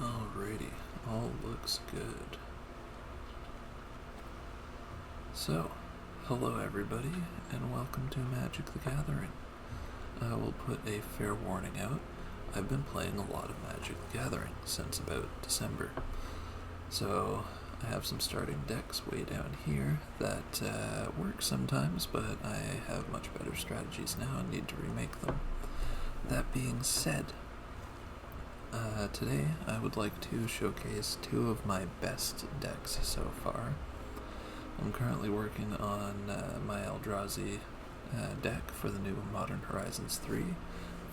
Alrighty, all looks good. So, hello everybody, and welcome to Magic the Gathering. I will put a fair warning out. I've been playing a lot of Magic the Gathering since about December. So, I have some starting decks way down here that work sometimes, but I have much better strategies now and need to remake them. That being said, today I would like to showcase two of my best decks so far. I'm currently working on my Eldrazi deck for the new Modern Horizons 3.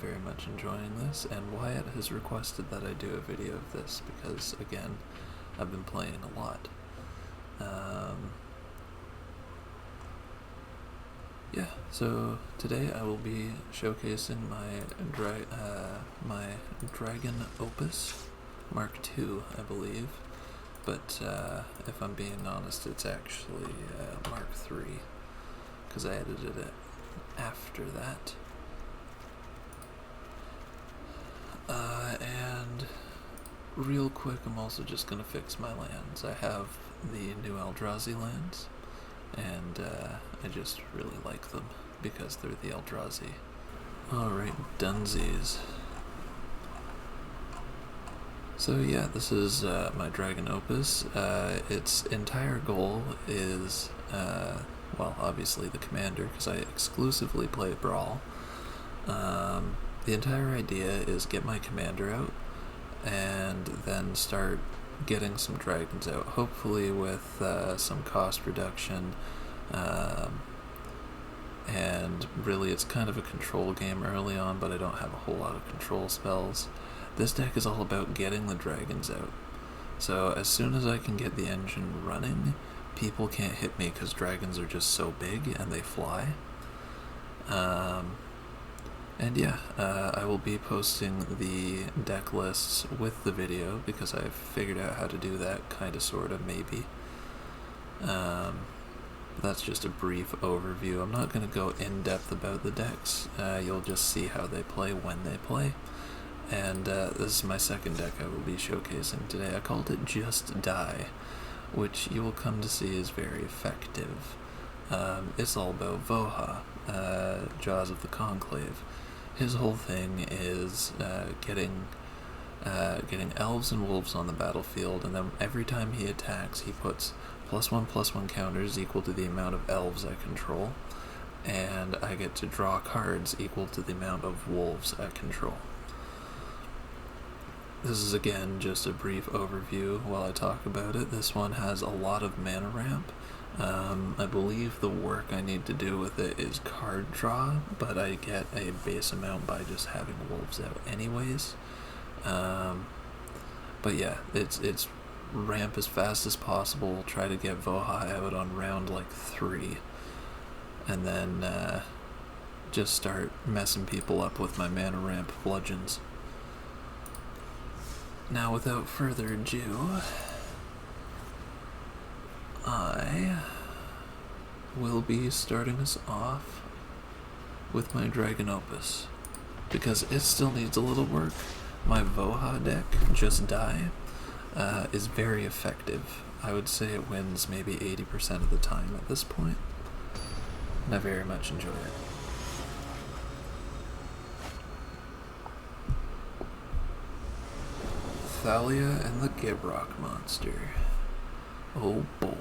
Very much enjoying this, and Wyatt has requested that I do a video of this because, again, I've been playing a lot. Yeah, so today I will be showcasing my Dragon Opus Mk3, I believe, but if I'm being honest, it's actually Mk3, because I edited it after that. And real quick, I'm also just going to fix my lands. I have the new Eldrazi lands, and I just really like them because they're the Eldrazi. Alright, Dunsies. So yeah, this is my Dragon Opus. Its entire goal is, well, obviously the commander, because I exclusively play Brawl. The entire idea is get my commander out, and then start getting some dragons out, hopefully with some cost reduction, and really it's kind of a control game early on, but I don't have a whole lot of control spells. This deck is all about getting the dragons out. So as soon as I can get the engine running, people can't hit me because dragons are just so big and they fly. And yeah, I will be posting the deck lists with the video because I've figured out how to do that, kinda, sorta, maybe. That's just a brief overview. I'm not going to go in depth about the decks. You'll just see how they play when they play. And this is my second deck I will be showcasing today. I called it Just Die, which you will come to see is very effective. It's all about Voja, Jaws of the Conclave. His whole thing is getting elves and wolves on the battlefield, and then every time he attacks, he puts +1/+1 counters equal to the amount of elves I control, and I get to draw cards equal to the amount of wolves I control. This is, again, just a brief overview while I talk about it. This one has a lot of mana ramp. I believe the work I need to do with it is card draw, but I get a base amount by just having wolves out anyways. But yeah, it's ramp as fast as possible, try to get Voja out on round like 3, and then just start messing people up with my mana ramp bludgeons. Now, without further ado, I will be starting us off with my Dragon Opus, because it still needs a little work. My Voja deck, Just Die, is very effective. I would say it wins maybe 80% of the time at this point, and I very much enjoy it. Thalia and the Gibrok Monster. Oh boy.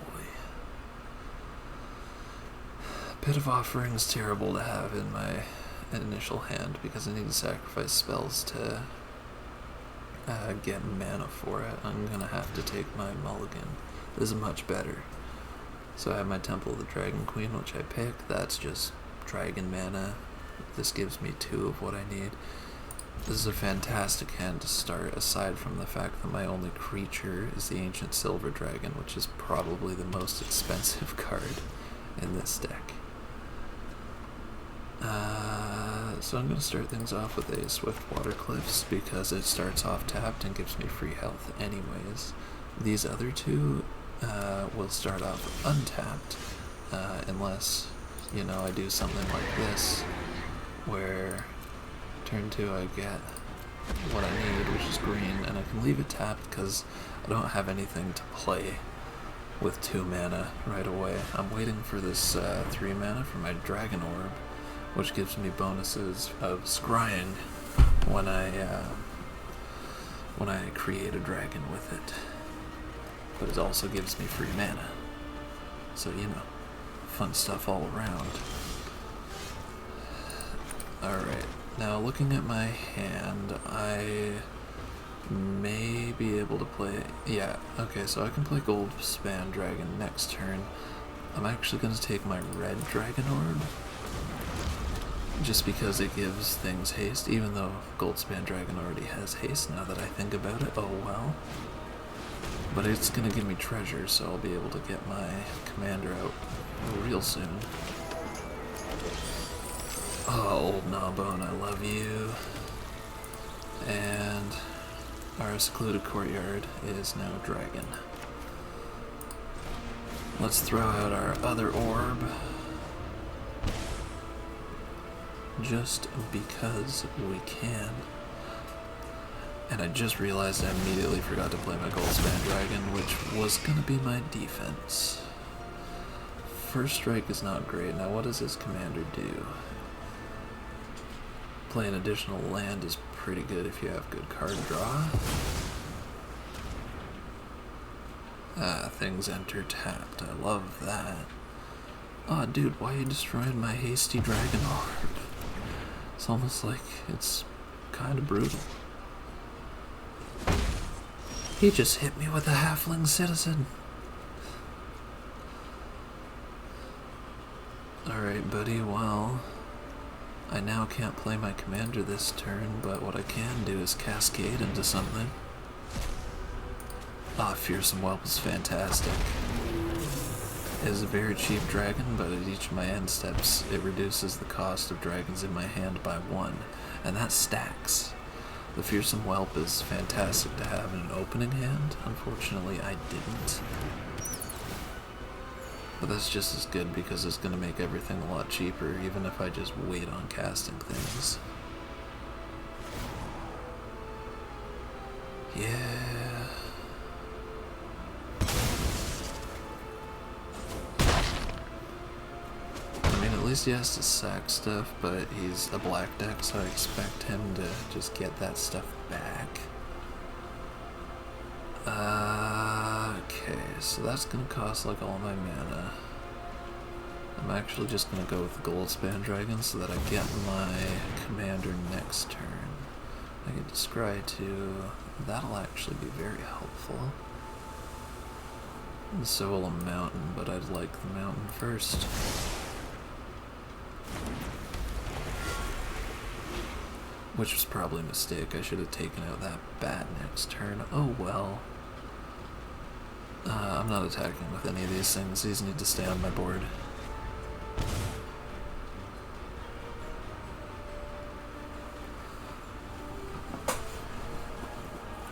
Pit of Offering's terrible to have in my initial hand because I need to sacrifice spells to get mana for it. I'm gonna have to take my mulligan. This is much better. So I have my Temple of the Dragon Queen, which I pick. That's just dragon mana. This gives me 2 of what I need. This is a fantastic hand to start, aside from the fact that my only creature is the Ancient Silver Dragon, which is probably the most expensive card in this deck. So I'm going to start things off with a Swift Water Cliffs because it starts off tapped and gives me free health anyways. These other two will start off untapped, unless, I do something like this, where turn 2 I get what I need, which is green, and I can leave it tapped because I don't have anything to play with 2 mana right away. I'm waiting for this 3 mana for my Dragon Orb, which gives me bonuses of scrying when I create a dragon with it. But it also gives me free mana. So, you know, fun stuff all around. Alright, now looking at my hand, I may be able to play... Yeah, okay, so I can play Goldspan Dragon next turn. I'm actually going to take my red Dragon Orb, just because it gives things haste, even though Goldspan Dragon already has haste now that I think about it. Oh well. But it's going to give me treasure, so I'll be able to get my commander out real soon. Oh, old Gnawbone, I love you. And our secluded courtyard is now dragon. Let's throw out our other orb, just because we can. And I just realized I immediately forgot to play my Goldspan Dragon, which was gonna be my defense. First strike is not great. Now what does his commander do? Play an additional land is pretty good if you have good card draw. Things enter tapped. I love that. Aw, dude, why are you destroying my hasty Dragon Orb? It's almost like it's kind of brutal. He just hit me with a halfling citizen. Alright, buddy, well, I now can't play my commander this turn, but what I can do is cascade into something. Ah, Fearsome Whelp is fantastic. It is a very cheap dragon, but at each of my end steps, it reduces the cost of dragons in my hand by 1, and that stacks. The Fearsome Whelp is fantastic to have in an opening hand. Unfortunately, I didn't. But that's just as good because it's going to make everything a lot cheaper, even if I just wait on casting things. Yeah. I mean, at least he has to sack stuff, but he's a black deck, so I expect him to just get that stuff back. Okay, so that's gonna cost like all my mana. I'm actually just gonna go with the Goldspan Dragon so that I get my commander next turn. I get to scry too. That'll actually be very helpful. And so will a mountain, but I'd like the mountain first. Which was probably a mistake. I should have taken out that bat next turn. Oh well. I'm not attacking with any of these things. These need to stay on my board.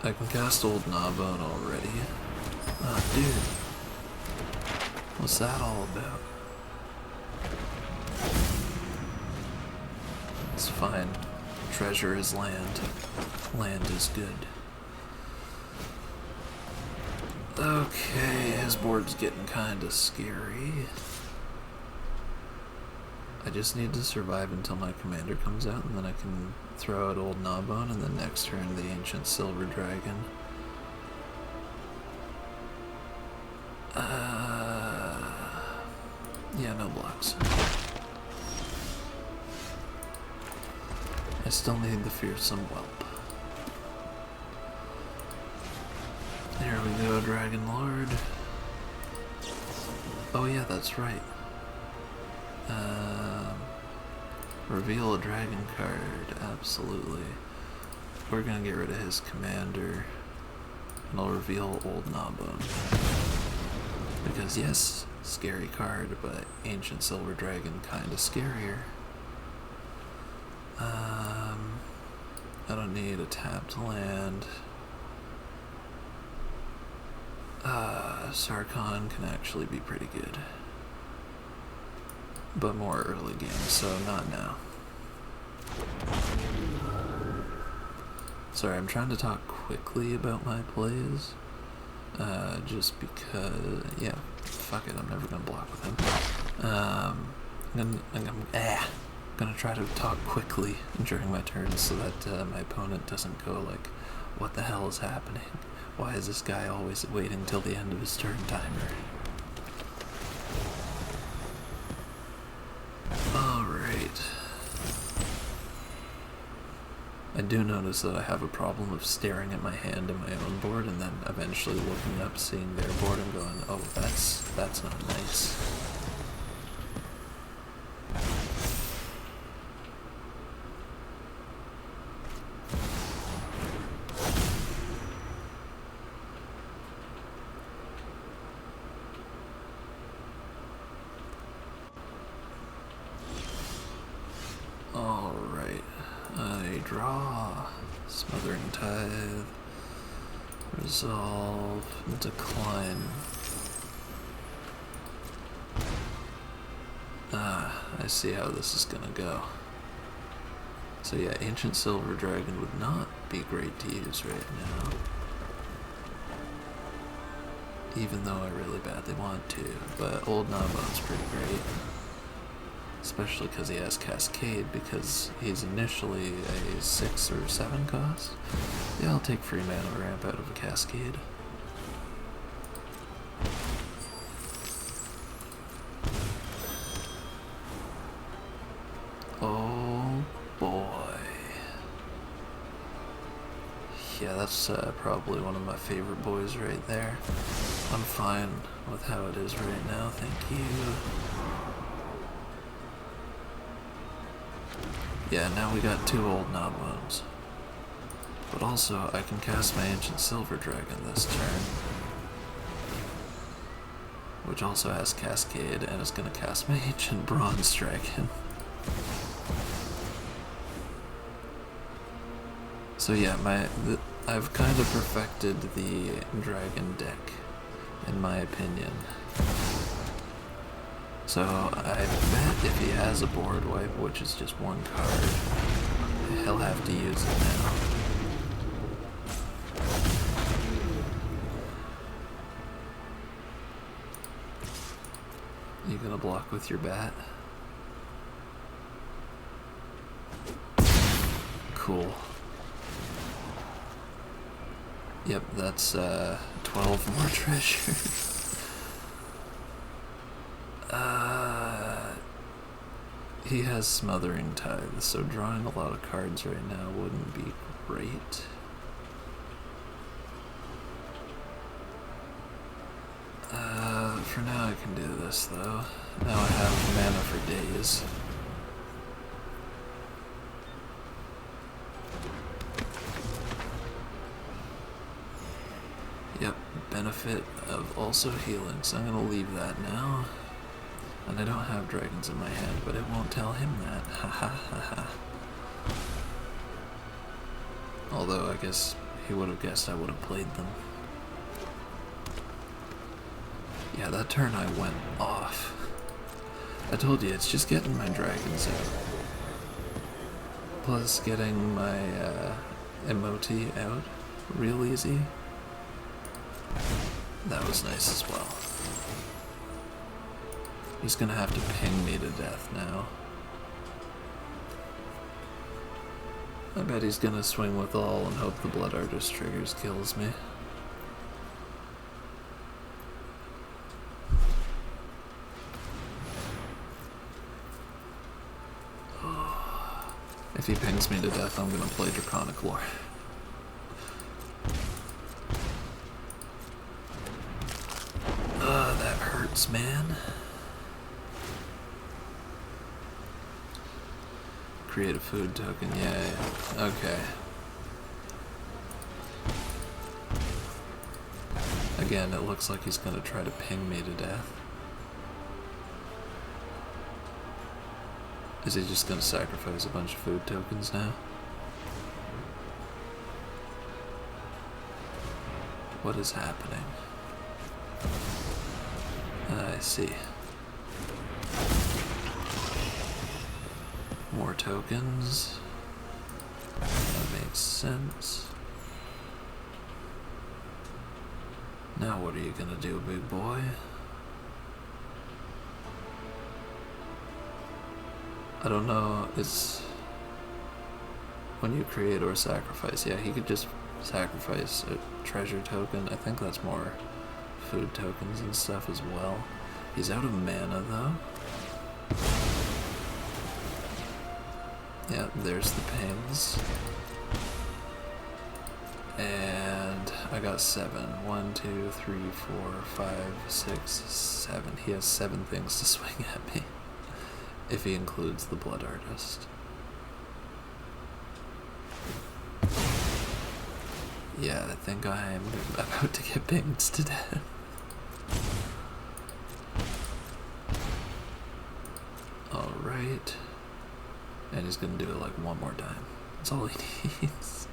I can cast Old Gnawbone already. Ah, dude. What's that all about? It's fine. Treasure is land. Land is good. Okay, his board's getting kinda scary. I just need to survive until my commander comes out, and then I can throw out Old Gnawbone, and then next turn the Ancient Silver Dragon. Yeah, no blocks. I still need the Fearsome Whelp. There we go, Dragon Lord. Oh yeah, that's right. Reveal a dragon card, absolutely. We're gonna get rid of his commander, and I'll reveal Old Gnawbone. Because yes, scary card, but Ancient Silver Dragon kinda scarier. I don't need a tapped land. Sarkhan can actually be pretty good. But more early game, so not now. Sorry, I'm trying to talk quickly about my plays. Just because, yeah, fuck it, I'm never gonna block with him. I'm gonna try to talk quickly during my turns so that my opponent doesn't go like, what the hell is happening? Why is this guy always waiting till the end of his turn timer? Alright. I do notice that I have a problem of staring at my hand in my own board and then eventually looking up, seeing their board and going, oh, that's not nice. Alright, I draw, Smothering Tithe, Resolve, Decline. I see how this is gonna go. So yeah, Ancient Silver Dragon would not be great to use right now. Even though I really badly want to, but Old Nabon's pretty great. Especially because he has Cascade, because he's initially a 6 or 7 cost. Yeah, I'll take free mana ramp out of a Cascade. Oh boy. Yeah, that's probably one of my favorite boys right there. I'm fine with how it is right now, thank you. Yeah, now we got 2 Old Nabons. But also, I can cast my Ancient Silver Dragon this turn. Which also has Cascade, and is going to cast my Ancient Bronze Dragon. So yeah, I've kind of perfected the dragon deck, in my opinion. So I bet if he has a board wipe, which is just 1 card, he'll have to use it now. You gonna block with your bat? Cool. Yep, that's 12 more treasures. He has Smothering Tithe, so drawing a lot of cards right now wouldn't be great. For now I can do this though. Now I have mana for days. Yep, benefit of also healing, so I'm gonna leave that now. And I don't have dragons in my hand, but it won't tell him that. Ha ha ha ha. Although I guess he would have guessed I would have played them. Yeah, that turn I went off. I told you, it's just getting my dragons out. Plus getting my emote out real easy. That was nice as well. He's gonna have to ping me to death now. I bet he's gonna swing with all and hope the Blood Artist triggers kills me. If he pings me to death, I'm gonna play Draconic Lore. That hurts, man. Create a food token, yeah. Okay. Again, it looks like he's gonna try to ping me to death. Is he just gonna sacrifice a bunch of food tokens now? What is happening? I see. More tokens. That makes makes sense. Now what are you gonna do, big boy? I don't know, it's when you create or sacrifice. Yeah, he could just sacrifice a treasure token. I think that's more food tokens and stuff as well. He's out of mana though. Yeah, there's the pings. And I got 7. 1, 2, 3, 4, 5, 6, 7. He has 7 things to swing at me. If he includes the Blood Artist. Yeah, I think I'm about to get pinged to death. Alright. And he's gonna do it like one more time. That's all he needs.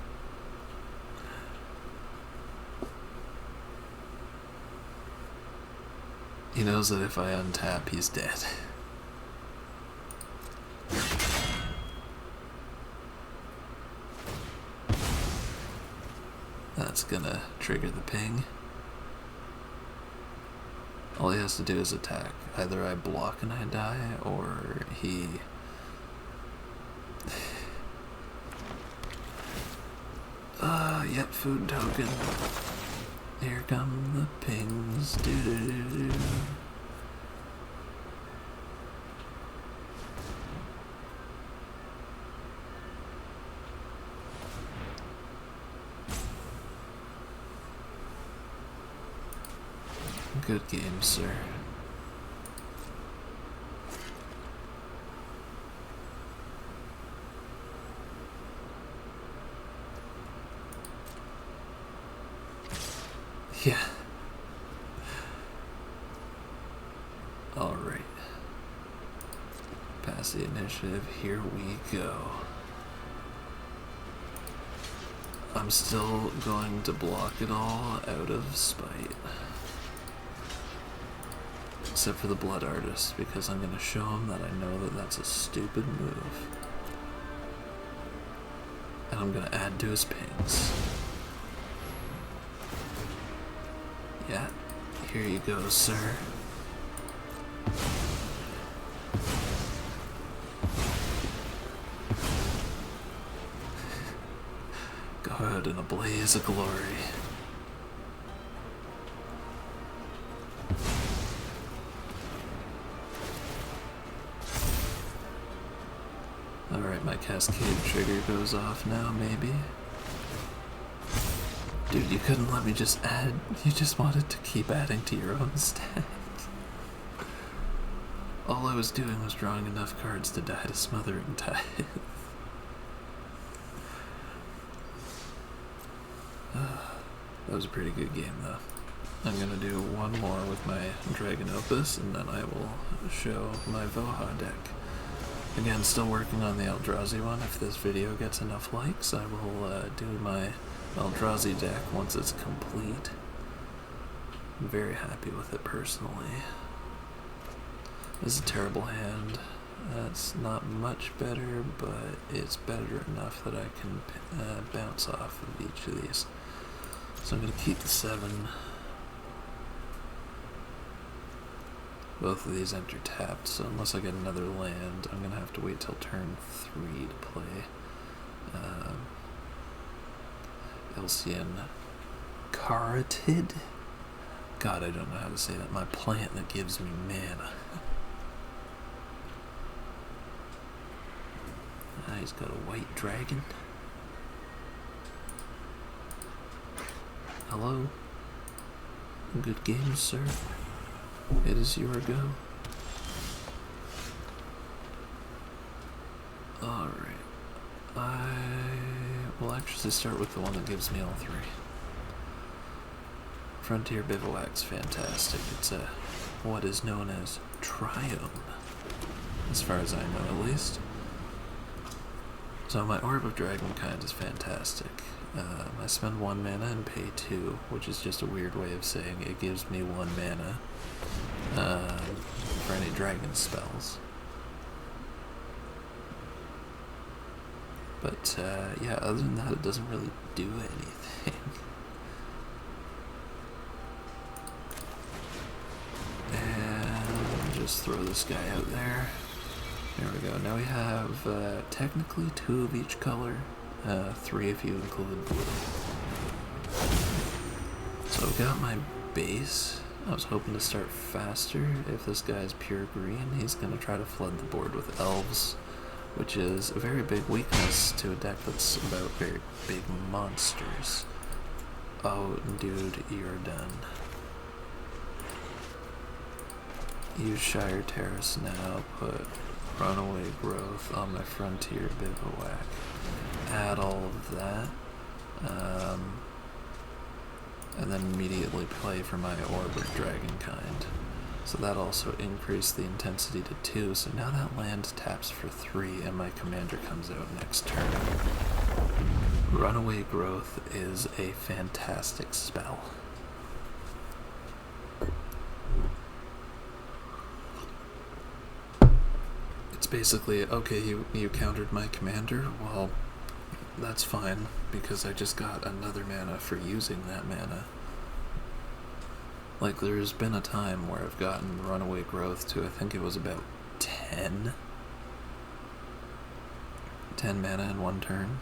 He knows that if I untap, he's dead. That's gonna trigger the ping. All he has to do is attack. Either I block and I die, or he... Yep, food token. Here come the pings. Doo-doo-doo-doo. Good game, sir. Yeah. Alright. Pass the initiative. Here we go. I'm still going to block it all out of spite. Except for the Blood Artist, because I'm going to show him that I know that that's a stupid move. And I'm going to add to his pings. Yeah, here you go, sir. Go ahead in a blaze of glory. Alright, my cascade trigger goes off now, maybe. Dude, you couldn't let me just add. You just wanted to keep adding to your own stack. All I was doing was drawing enough cards to die to Smothering Tithe. That was a pretty good game, though. I'm gonna do one more with my Dragon Opus, and then I will show my Voja deck. Again, still working on the Eldrazi one. If this video gets enough likes, I will do my Eldrazi deck once it's complete. I'm very happy with it personally. This is a terrible hand. It's not much better, but it's better enough that I can bounce off of each of these. So I'm going to keep the 7. Both of these enter tapped, so unless I get another land, I'm going to have to wait till turn 3 to play. Ilcian Carotid? God, I don't know how to say that. My plant that gives me mana. He's got a white dragon. Hello? Good game, sir. It is your go. Alright. I will actually start with the one that gives me all 3. Frontier Bivouac's fantastic. It's a what is known as Triome, as far as I know at least. So my Orb of Dragonkind is fantastic. I spend 1 mana and pay 2, which is just a weird way of saying it gives me 1 mana for any dragon spells. But yeah, other than that, it doesn't really do anything. And just throw this guy out there. There we go. Now we have technically 2 of each color, 3 if you include blue. So I've got my base. I was hoping to start faster. If this guy's pure green, he's going to try to flood the board with elves, which is a very big weakness to a deck that's about very big monsters. Oh, dude, you're done. Use Shire Terrace now, put Runaway Growth on my Frontier Bivouac. Add all of that. And then immediately play for my Orb of Dragonkind. So that also increased the intensity to 2, so now that land taps for 3 and my commander comes out next turn. Runaway Growth is a fantastic spell. It's basically, okay, you countered my commander, well, that's fine, because I just got another mana for using that mana. Like, there's been a time where I've gotten Runaway Growth to, I think it was about 10 mana in one turn,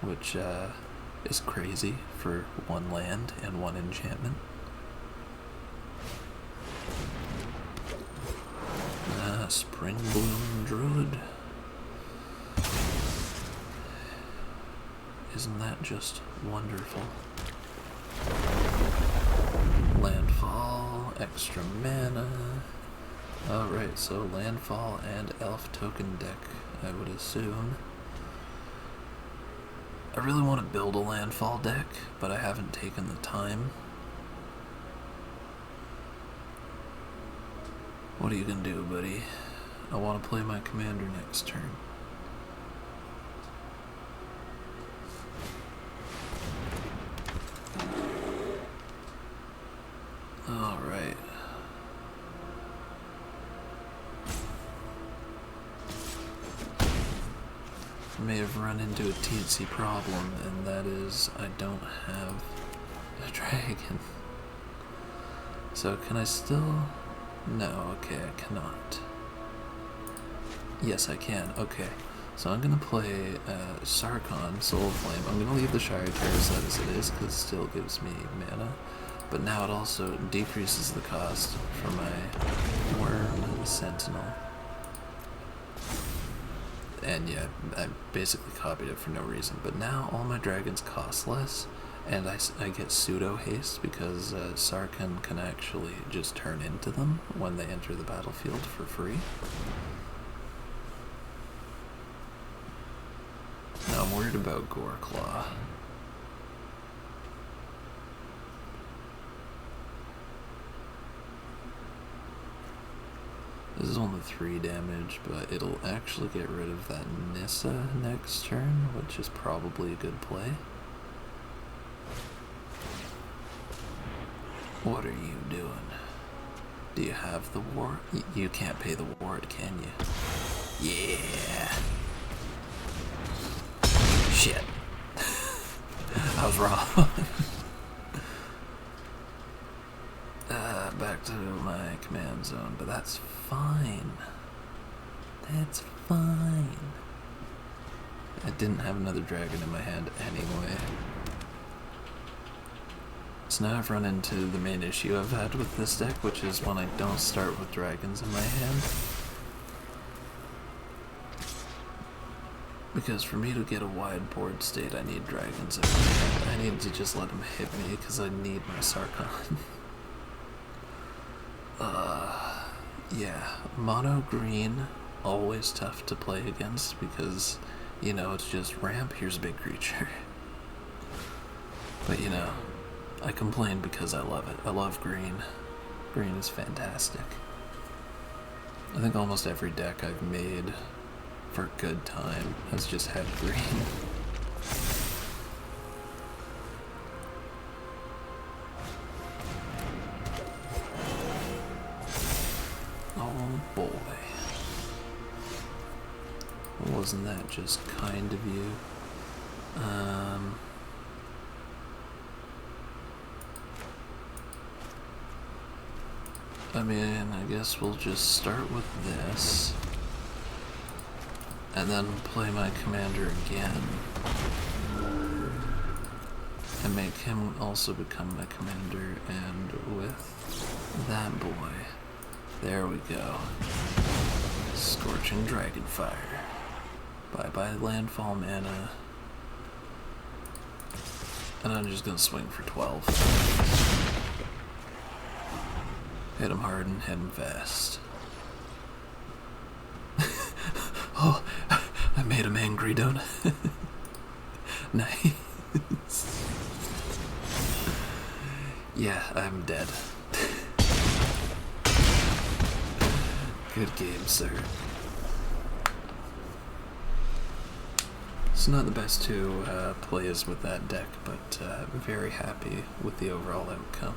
which is crazy for 1 land and 1 enchantment. Spring Bloom Druid. Isn't that just wonderful? Landfall, extra mana. Alright, so landfall and elf token deck, I would assume. I really want to build a landfall deck, but I haven't taken the time. What are you gonna do, buddy? I want to play my commander next turn. Alright. I may have run into a teensy problem, and that is I don't have a dragon. So can I still... No, okay, I cannot. Yes, I can. Okay, so I'm gonna play Sarkhan, Soul Flame. I'm gonna leave the Shire Terrace as it is, because it still gives me mana. But now it also decreases the cost for my Worm Sentinel. And yeah, I basically copied it for no reason. But now all my dragons cost less, and I get pseudo haste because Sarkhan can actually just turn into them when they enter the battlefield for free. Now I'm worried about Goreclaw. This is only 3 damage, but it'll actually get rid of that Nissa next turn, which is probably a good play. What are you doing? Do you have the ward? You can't pay the ward, can you? Yeah! Shit. I was wrong. Back to my command zone, but that's fine. That's fine. I didn't have another dragon in my hand anyway. So now I've run into the main issue I've had with this deck, which is when I don't start with dragons in my hand. Because for me to get a wide board state, I need dragons in my hand. I need to just let them hit me, because I need my Sarkhan. Yeah, mono green, always tough to play against, because, you know, it's just ramp, here's a big creature. But, you know, I complain because I love it. I love green. Green is fantastic. I think almost every deck I've made for a good time has just had green. Oh boy. Wasn't that just kind of you? I mean, I guess we'll just start with this. And then play my commander again. And make him also become my commander, and with that boy, there we go. Scorching Dragonfire. Bye-bye landfall mana. And I'm just gonna swing for 12. Hit him hard and hit him fast. Oh, I made him angry, don't I? Nice. Yeah, I'm dead. Good game, sir. It's not the best to play as with that deck, but I'm very happy with the overall outcome.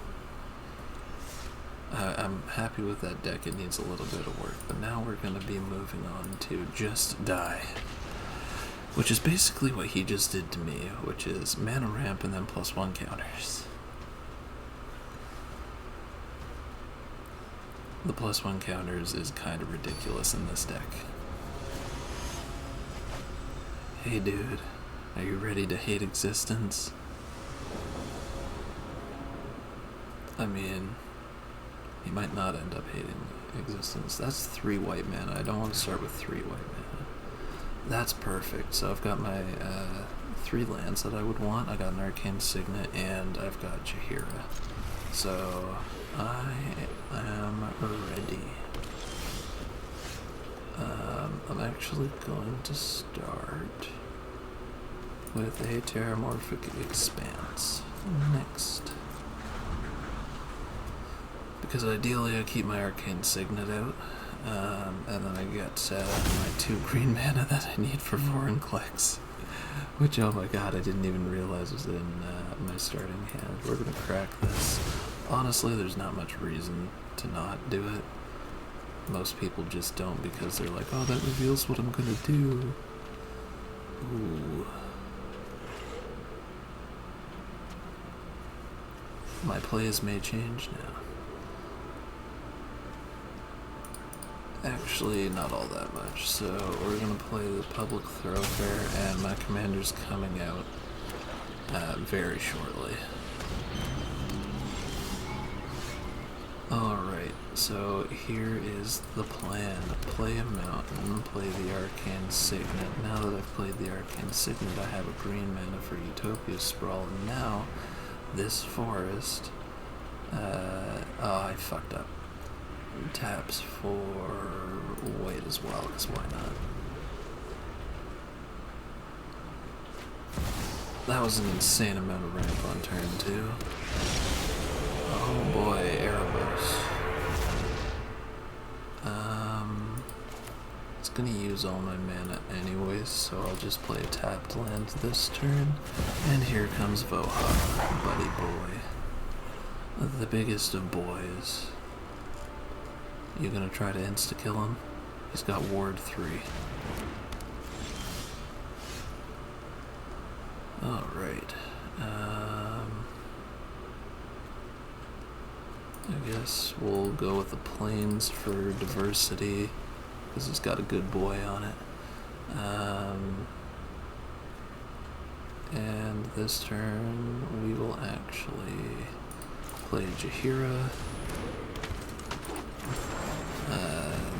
I'm happy with that deck. It needs a little bit of work, but now we're going to be moving on to Just Die, which is basically what he just did to me, which is mana ramp and then +1 counters. The +1 counters is kind of ridiculous in this deck. Hey dude, are you ready to hate existence? I mean, he might not end up hating existence. That's 3 white mana. I don't want to start with 3 white mana. That's perfect. So I've got my 3 lands that I would want. I got an Arcane Signet and I've got Jaheira. So I am ready. I'm actually going to start with a Terramorphic Expanse next. Because ideally I keep my Arcane Signet out, and then I get my 2 green mana that I need for Vorinclex, which, oh my god, I didn't even realize was in my starting hand. We're gonna crack this. Honestly, there's not much reason to not do it. Most people just don't because they're like, oh, that reveals what I'm gonna do. Ooh. My plays may change now. Actually, not all that much. So we're gonna play the Public Thoroughfare, and my commander's coming out very shortly. Alright, so here is the plan. Play a mountain, play the Arcane Signet. Now that I've played the Arcane Signet, I have a green mana for Utopia Sprawl, and now this forest, oh, I fucked up. Taps for white as well, because why not? That was an insane amount of ramp on turn 2. Oh boy, Erebos. It's gonna use all my mana anyways, so I'll just play a tapped land this turn. And here comes Voja, buddy boy. The biggest of boys. You gonna try to insta-kill him? He's got Ward 3. Alright. I guess we'll go with the plains for diversity, because he's got a good boy on it. And this turn we will actually play Jaheira.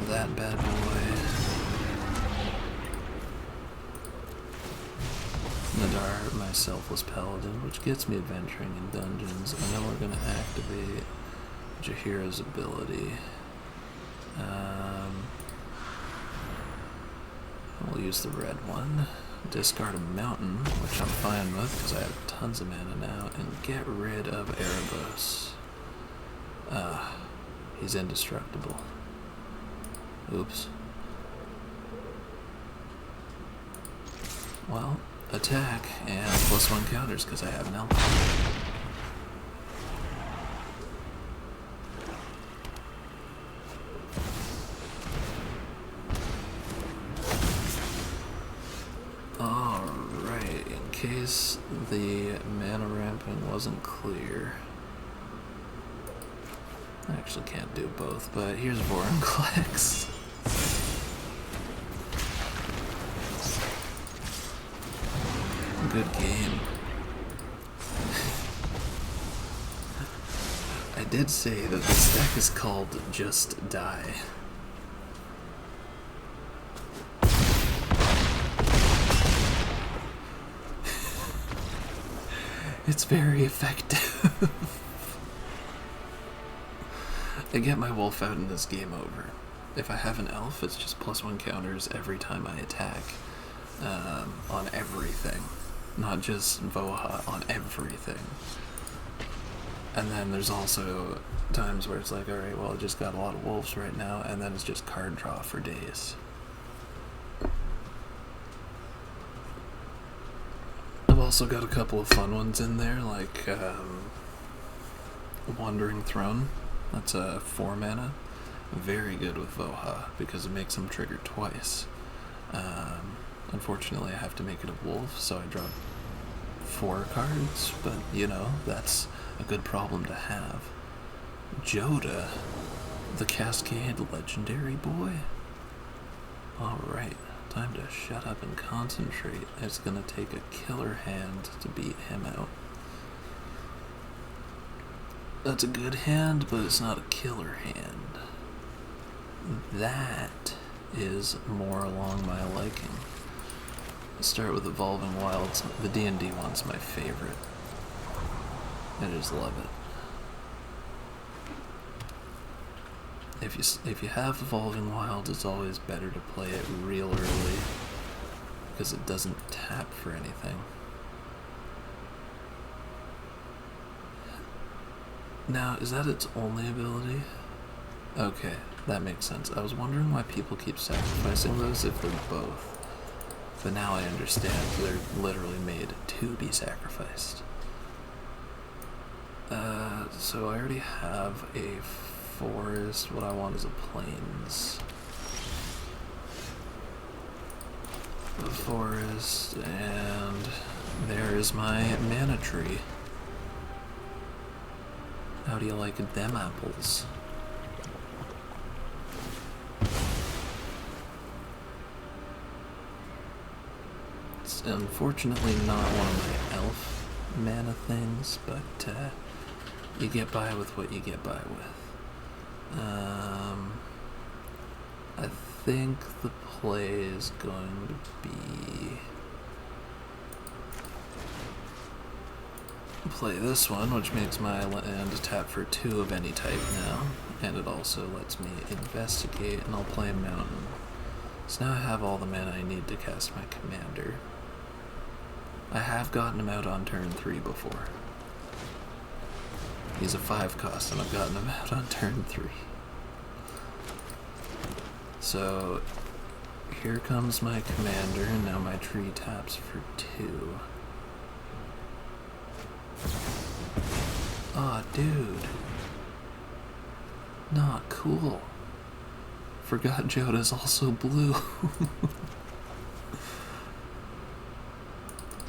That bad boy. Nadar, my Selfless Paladin, which gets me adventuring in dungeons, and then we're going to activate Jaheira's ability. We'll use the red one. Discard a mountain, which I'm fine with because I have tons of mana now, and get rid of Erebos. He's indestructible. Oops. Well, attack and +1 counters because I have an elf. Alright, in case the mana ramping wasn't clear, I actually can't do both, but here's Vorinclex. Good game. I did say that this deck is called Just Die. It's very effective. I get my wolf out in this game over. If I have an elf, it's just +1 counters every time I attack. On everything. Not just Voja, on everything. And then there's also times where it's like, alright, well I just got a lot of wolves right now, and then it's just card draw for days. I've also got a couple of fun ones in there, like Wandering Throne. That's a 4 mana. Very good with Voja, because it makes him trigger twice. Unfortunately I have to make it a wolf, so I draw 4 cards, but you know, that's a good problem to have. Joda, the Cascade legendary boy. Alright, time to shut up and concentrate. It's gonna take a killer hand to beat him out. That's a good hand, but it's not a killer hand. That is more along my liking. Let's start with Evolving Wilds. The D&D one's my favorite. I just love it. If you have Evolving Wilds, it's always better to play it real early, because it doesn't tap for anything. Now, is that its only ability? Okay, that makes sense. I was wondering why people keep sacrificing those if they're both. But now I understand, they're literally made to be sacrificed. So I already have a forest. What I want is a plains. A forest, and there is my mana tree. How do you like them apples? It's unfortunately not one of my elf mana things, but you get by with what you get by with. I think the play is going to be play this one, which makes my land tap for 2 of any type now, and it also lets me investigate, and I'll play Mountain. So now I have all the mana I need to cast my commander. I have gotten him out on turn 3 before. He's a 5 cost, and I've gotten him out on turn 3. So here comes my commander, and now my tree taps for 2. Aw, dude. Not cool. Forgot Joda's also blue.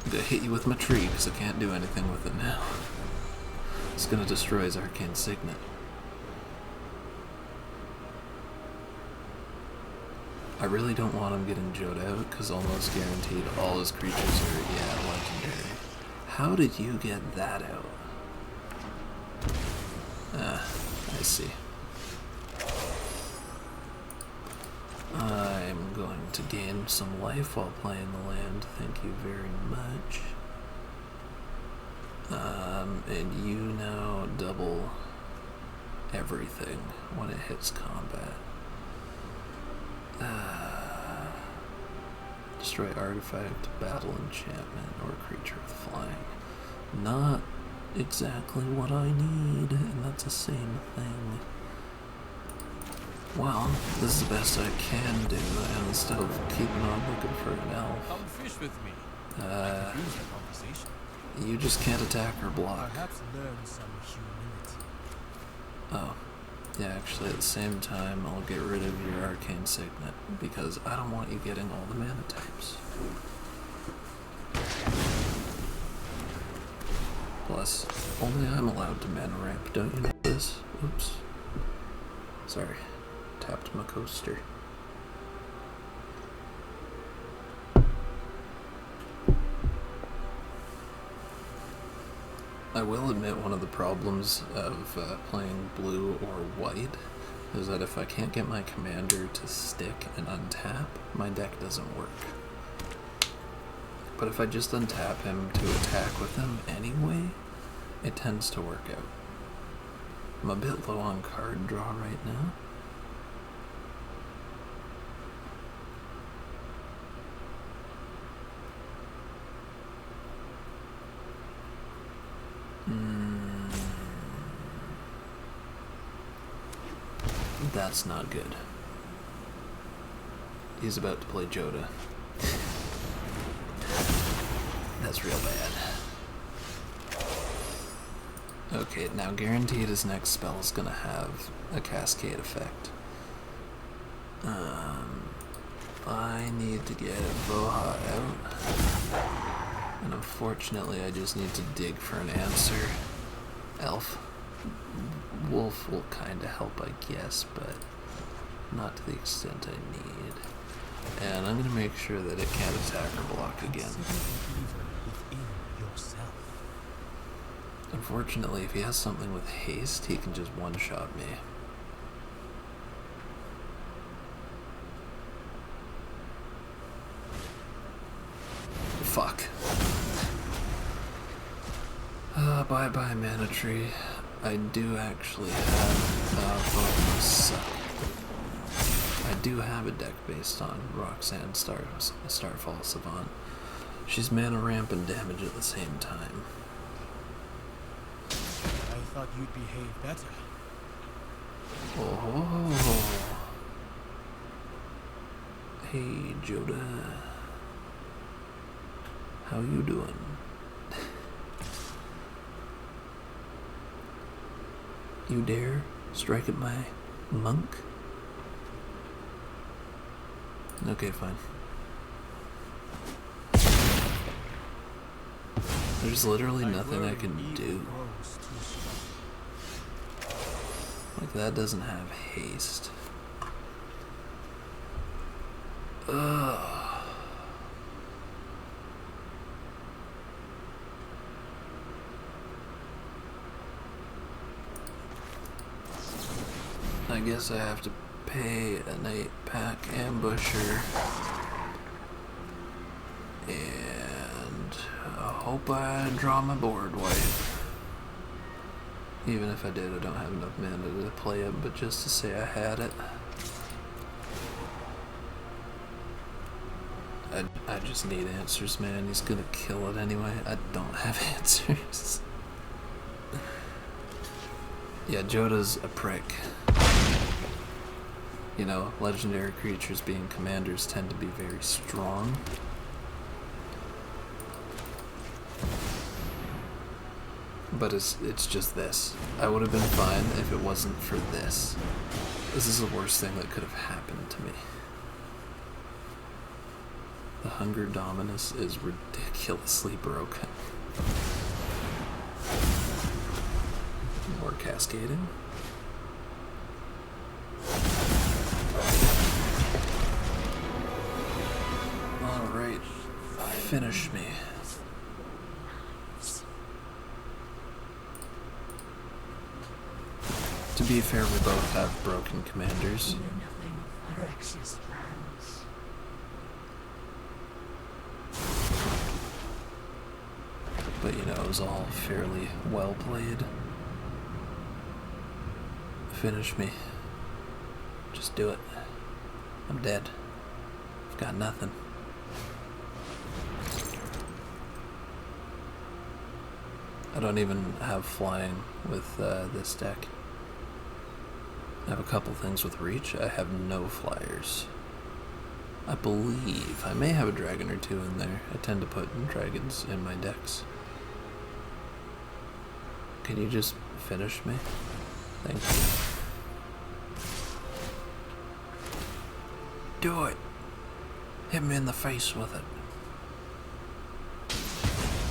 I'm gonna hit you with my tree, because I can't do anything with it now. It's gonna destroy his arcane signet. I really don't want him getting Joda out, because almost guaranteed all his creatures are, yeah, legendary. How did you get that out? I see. I'm going to gain some life while playing the land, thank you very much. And you now double everything when it hits combat. Destroy artifact, battle enchantment, or creature with flying. Not exactly what I need, and that's the same thing. Well, this is the best I can do, and instead of keeping on looking for an elf, come fish with me. you just can't attack or block. Perhaps learn some humility. Oh, yeah, actually at the same time I'll get rid of your arcane signet, because I don't want you getting all the mana types. Plus, only I'm allowed to mana ramp, don't you know this? Oops. Sorry. Tapped my coaster. I will admit one of the problems of playing blue or white is that if I can't get my commander to stick and untap, my deck doesn't work. But if I just untap him to attack with him anyway, it tends to work out. I'm a bit low on card draw right now. That's not good. He's about to play Joda. That's real bad. Okay, now guaranteed his next spell is gonna have a cascade effect. I need to get Voja out. And unfortunately I just need to dig for an answer. Elf. Wolf will kinda help, I guess, but not to the extent I need. And I'm gonna make sure that it can't attack or block again. Unfortunately, if he has something with haste, he can just one-shot me. Fuck. Bye-bye, mana tree. I do actually have both suck. I do have a deck based on Roxanne Starfall Savant. She's mana ramp and damage at the same time. I thought you'd behave better. Oh. Hey, Joda. How you doing? You dare strike at my monk? Okay, fine. There's literally nothing I can do. Like, that doesn't have haste. Ugh. I guess I have to pay an 8-pack ambusher. And I hope I draw my board white. Even if I did, I don't have enough mana to play it, but just to say I had it. I just need answers, man. He's gonna kill it anyway. I don't have answers. Yeah, Joda's a prick. You know, legendary creatures being commanders tend to be very strong. But it's just this. I would have been fine if it wasn't for this. This is the worst thing that could have happened to me. The Hunger Dominus is ridiculously broken. More cascading. Alright, finish me. To be fair, we both have broken commanders. But you know, it was all fairly well played. Finish me. Just do it. I'm dead. I've got nothing. I don't even have flying with this deck. I have a couple things with reach. I have no flyers. I believe I may have a dragon or two in there. I tend to put dragons in my decks. Can you just finish me? Thank you. Do it! Hit me in the face with it.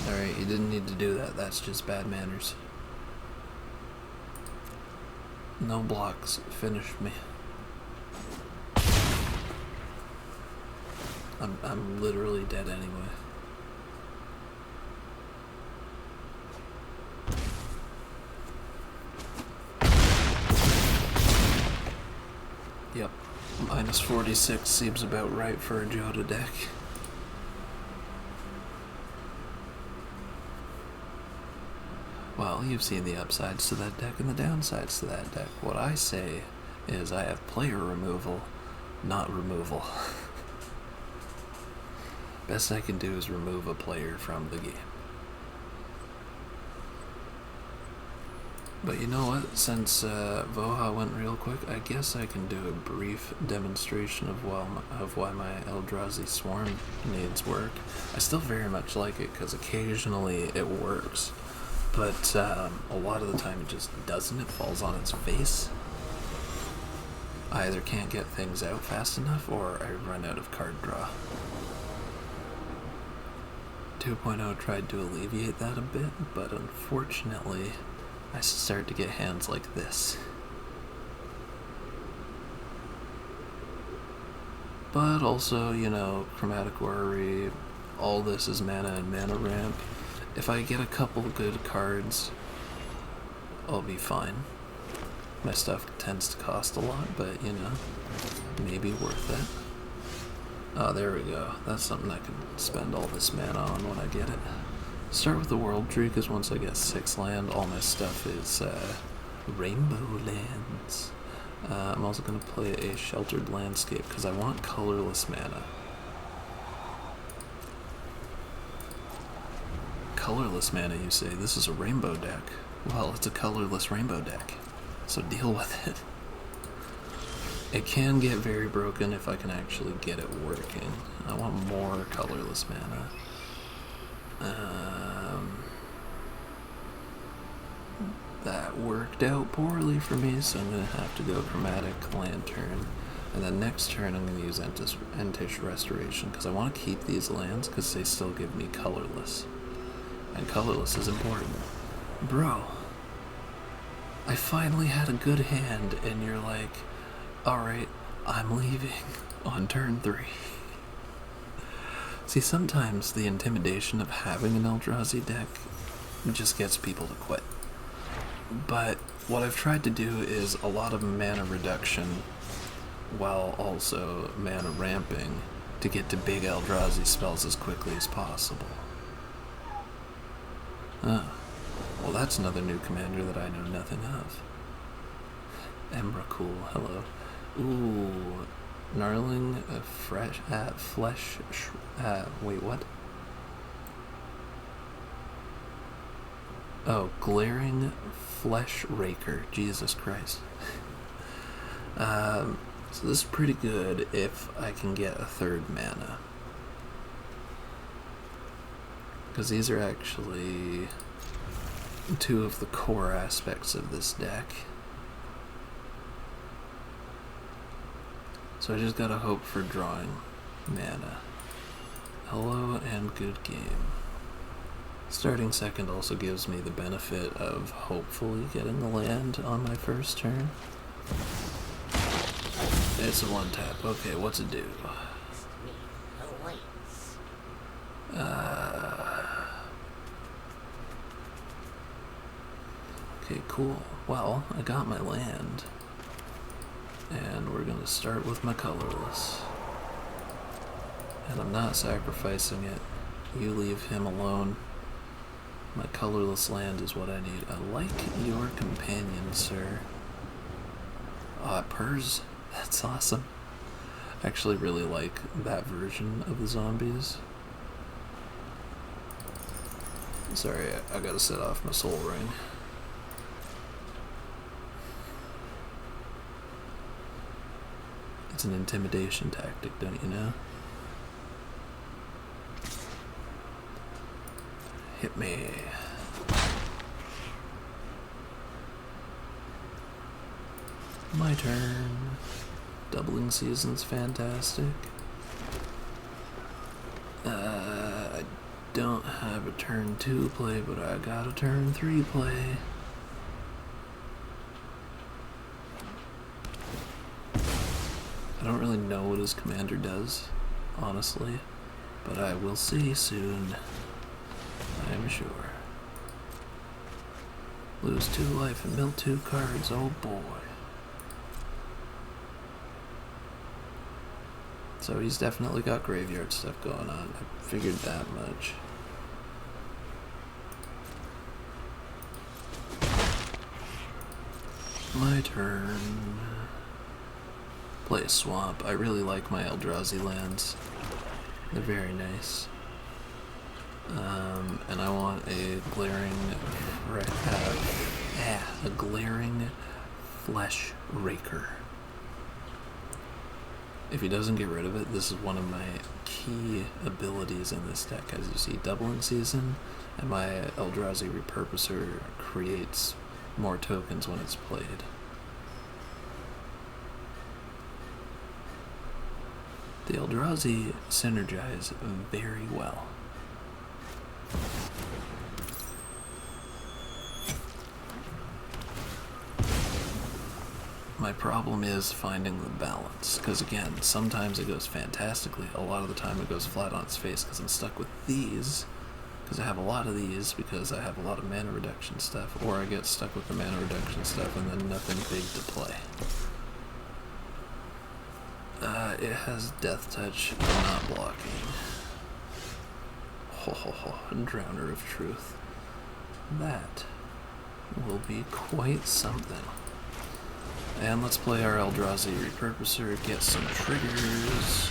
Alright, you didn't need to do that. That's just bad manners. No blocks. Finished me. I'm literally dead anyway. Yep. Minus 46 seems about right for a Joda deck. Well, you've seen the upsides to that deck and the downsides to that deck. What I say is I have player removal, not removal. Best I can do is remove a player from the game. But you know what? Since Voja went real quick, I guess I can do a brief demonstration of why my Eldrazi Swarm needs work. I still very much like it because occasionally it works. But a lot of the time it just doesn't. It falls on its face. I either can't get things out fast enough or I run out of card draw. 2.0 tried to alleviate that a bit, but unfortunately I start to get hands like this. But also, you know, Chromatic Orrery, all this is mana and mana ramp. If I get a couple good cards, I'll be fine. My stuff tends to cost a lot, but you know, maybe worth it. Oh, there we go. That's something I can spend all this mana on when I get it. Start with the World Tree, because once I get 6 land, all my stuff is rainbow lands. I'm also going to play a Sheltered Landscape, because I want colorless mana. Colorless mana, you say? This is a rainbow deck. Well, it's a colorless rainbow deck, so deal with it. It can get very broken if I can actually get it working. I want more colorless mana. That worked out poorly for me, so I'm going to have to go Chromatic Lantern. And then next turn I'm going to use Entish Restoration, because I want to keep these lands, because they still give me colorless. And colorless is important. Bro, I finally had a good hand, and you're like, alright, I'm leaving on turn 3. See, sometimes the intimidation of having an Eldrazi deck just gets people to quit. But what I've tried to do is a lot of mana reduction while also mana ramping to get to big Eldrazi spells as quickly as possible. Oh, well that's another new commander that I know nothing of. Emrakul, hello. Ooh, Gnarling, wait, what? Oh, Glaring Flesh Raker, Jesus Christ. So this is pretty good if I can get a 3rd mana. Because these are actually 2 of the core aspects of this deck. So I just gotta hope for drawing mana. Hello and good game. Starting second also gives me the benefit of hopefully getting the land on my first turn. It's a 1-tap. Okay, what's it do? Okay, cool. Well, I got my land. And we're gonna start with my colorless. And I'm not sacrificing it. You leave him alone. My colorless land is what I need. I like your companion, sir. Purrs. That's awesome. I actually really like that version of the zombies. Sorry, I gotta set off my soul ring. It's an intimidation tactic, don't you know? Hit me. My turn. Doubling Season's fantastic. I don't have a turn 2 play, but I got a turn 3 play. I don't really know what his commander does, honestly, but I will see soon, I'm sure. Lose 2 life and mill 2 cards, oh boy. So he's definitely got graveyard stuff going on, I figured that much. My turn. Play a swamp. I really like my Eldrazi lands. They're very nice. And I want a glaring flesh raker. If he doesn't get rid of it, this is one of my key abilities in this deck. As you see, doubling season, and my Eldrazi repurposer creates more tokens when it's played. The Eldrazi synergize very well. My problem is finding the balance, because again, sometimes it goes fantastically, a lot of the time it goes flat on its face because I'm stuck with these, because I have a lot of these, because I have a lot of mana reduction stuff, or I get stuck with the mana reduction stuff and then nothing big to play. It has Death Touch, not blocking. Ho ho ho, Drowner of Truth. That will be quite something. And let's play our Eldrazi repurposer, get some triggers.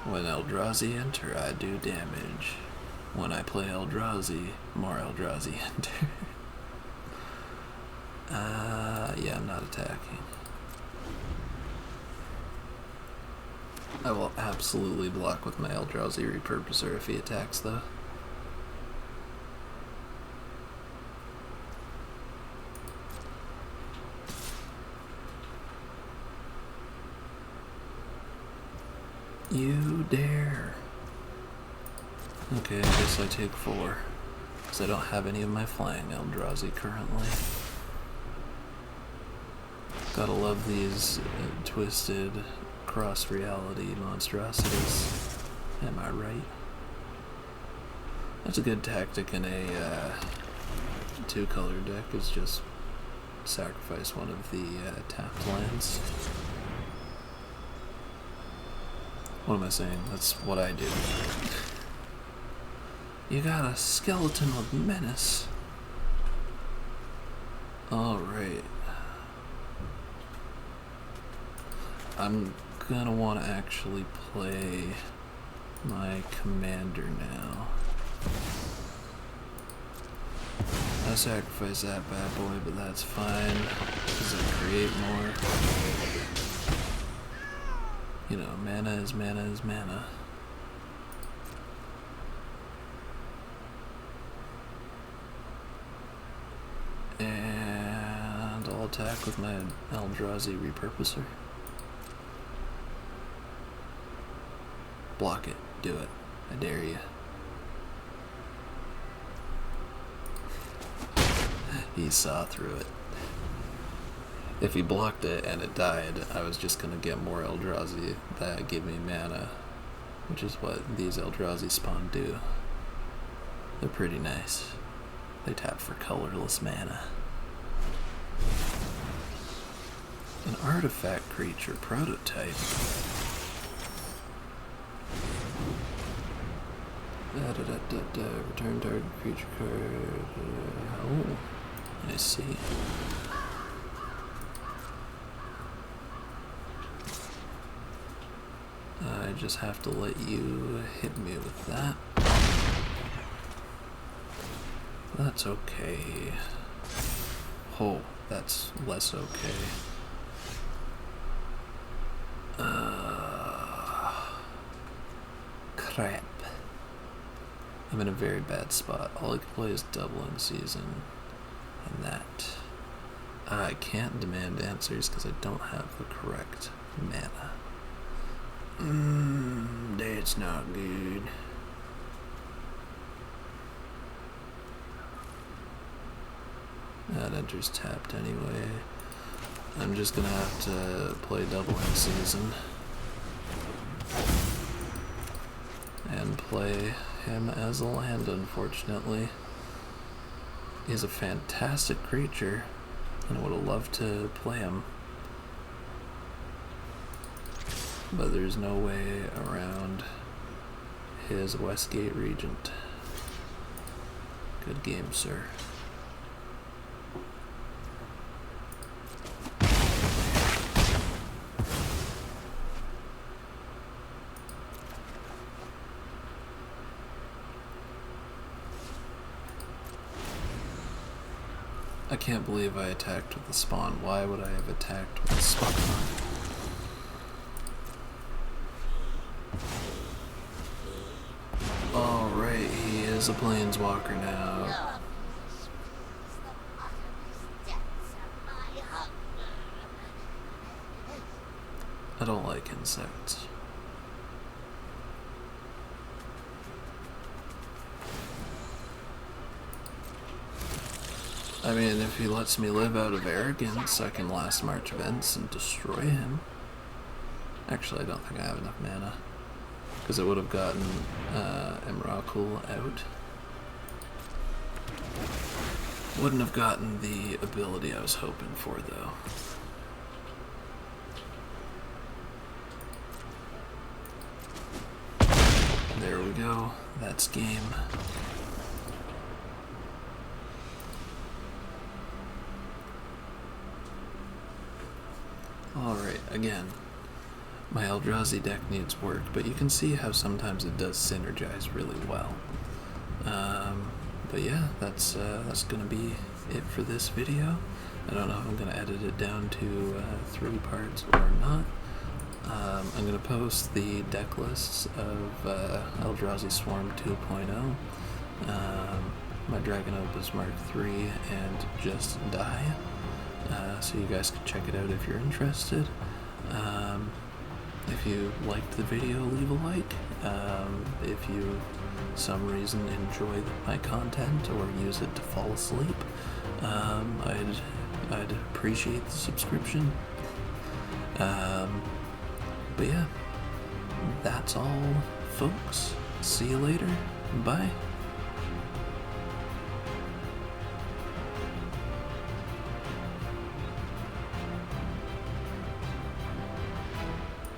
When Eldrazi enter, I do damage. When I play Eldrazi, more Eldrazi enter. Yeah, I'm not attacking. I will absolutely block with my Eldrazi repurposer if he attacks, though. You dare. Okay, I guess I take 4. Because I don't have any of my flying Eldrazi currently. Gotta love these twisted cross-reality monstrosities. Am I right? That's a good tactic in a 2-color deck, is just sacrifice one of the tapped lands. What am I saying? That's what I do. You got a skeleton with menace. Alright. I'm gonna want to actually play my commander now. I sacrifice that bad boy, but that's fine, because I create more. You know, mana is mana is mana. And I'll attack with my Eldrazi repurposer. Block it. Do it. I dare you. He saw through it. If he blocked it and it died, I was just gonna get more Eldrazi that give me mana, which is what these Eldrazi spawn do. They're pretty nice. They tap for colorless mana. An artifact creature prototype. Return target creature card. Oh, I see. I just have to let you hit me with that. That's okay. Oh, that's less okay. Crap. I'm in a very bad spot. All I can play is doubling season, and that. I can't demand answers because I don't have the correct mana. That's not good. That enters tapped anyway. I'm just gonna have to play doubling season and play him as a land, unfortunately. He's a fantastic creature, and I would have loved to play him. But there's no way around his Westgate Regent. Good game, sir. I can't believe I attacked with the spawn. Why would I have attacked with the spawn? Alright, he is a planeswalker now. I don't like insects. I mean, if he lets me live out of arrogance, I can last March events and destroy him. Actually, I don't think I have enough mana, because it would have gotten Emrakul out. Wouldn't have gotten the ability I was hoping for, though. There we go. That's game. Alright, again, my Eldrazi deck needs work, but you can see how sometimes it does synergize really well. But yeah, that's gonna be it for this video. I don't know if I'm gonna edit it down to 3 parts or not. I'm gonna post the deck lists of Eldrazi Swarm 2.0, my Dragon Opus Mk3, and Just Die. So you guys can check it out if you're interested. If you liked the video, leave a like. If you, some reason, enjoy my content or use it to fall asleep, I'd appreciate the subscription. But yeah, that's all, folks. See you later. Bye.